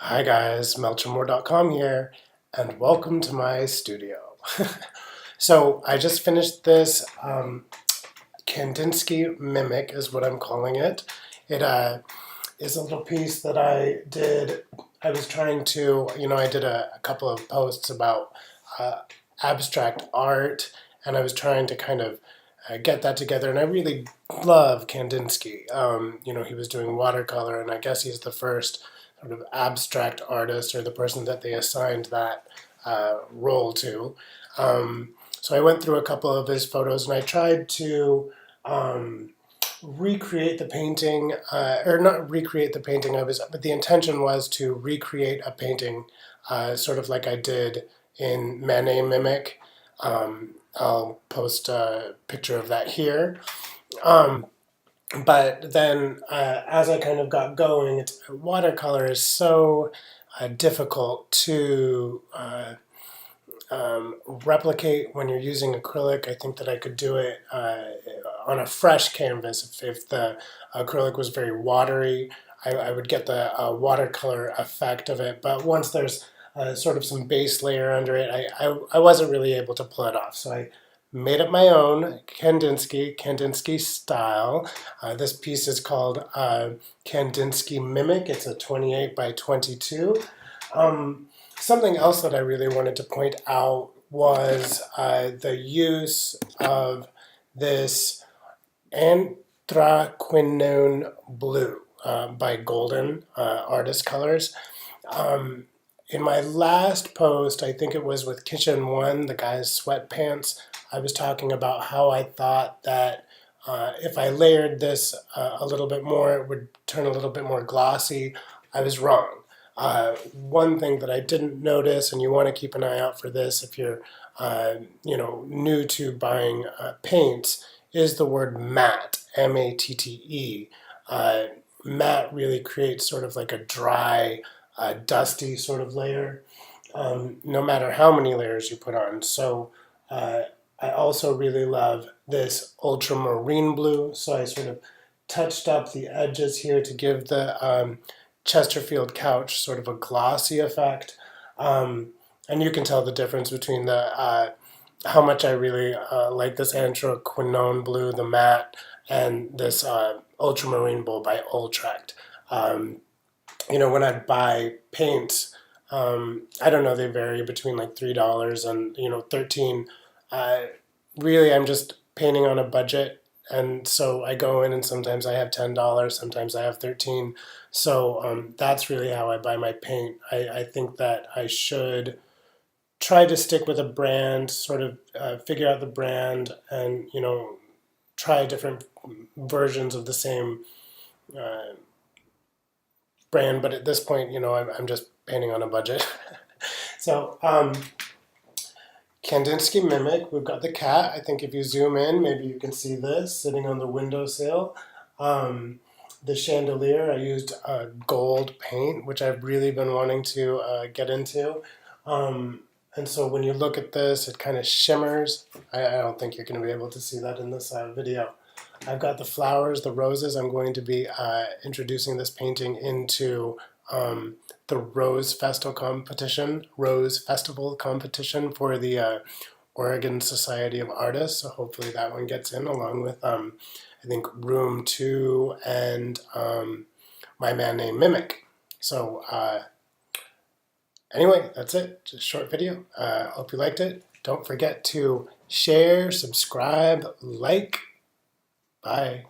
Hi guys, MelchorMoore.com here, and welcome to my studio. So I just finished this Kandinsky Mimic is what I'm calling it. It is a little piece that I did. I was trying to, I did a couple of posts about abstract art, and I was trying to kind of get that together, and I really love Kandinsky. He was doing watercolor, and I guess he's the first sort of abstract artist or the person that they assigned that role to. So I went through a couple of his photos and I tried to recreate the painting, or not recreate the painting, but the intention was to recreate a painting sort of like I did in Manet Mimic. I'll post a picture of that here. But then as I kind of got going, watercolor is so difficult to replicate when you're using acrylic. I think that I could do it on a fresh canvas. If the acrylic was very watery, I would get the watercolor effect of it. But once there's sort of some base layer under it, I wasn't really able to pull it off. So I made up my own Kandinsky style. This piece is called Kandinsky Mimic. It's a 28 by 22. Something else that I really wanted to point out was the use of this anthraquinone blue by Golden Artist Colors. In my last post, I think it was with Kitchen One, the guy's sweatpants, I was talking about how I thought that if I layered this a little bit more, it would turn a little bit more glossy. I was wrong. One thing that I didn't notice, and you want to keep an eye out for this if you're new to buying paints, is the word matte, M-A-T-T-E. Matte really creates sort of like a dry, dusty sort of layer, no matter how many layers you put on. So I also really love this ultramarine blue, so I sort of touched up the edges here to give the Chesterfield couch sort of a glossy effect. And you can tell the difference between the how much I really like this anthraquinone blue, the matte, and this ultramarine blue by Ultrecht. When I buy paints, I don't know, they vary between like $3 and $13. Really, I'm just painting on a budget, and so I go in and sometimes I have $10, sometimes I have 13. So that's really how I buy my paint. I think that I should try to stick with a brand, sort of figure out the brand, and try different versions of the same brand. But at this point, I'm just painting on a budget. So Kandinsky Mimic, we've got the cat. I think if you zoom in, maybe you can see this sitting on the windowsill. The chandelier, I used gold paint, which I've really been wanting to get into. And so when you look at this, it kind of shimmers. I don't think you're going to be able to see that in this video. I've got the flowers, the roses. I'm going to be introducing this painting into the Rose Festival competition for the Oregon Society of Artists. So hopefully that one gets in, along with I think Room 2 and My Man Named Mimic. So anyway, that's it. Just a short video. Hope you liked it. Don't forget to share, subscribe, like. Bye.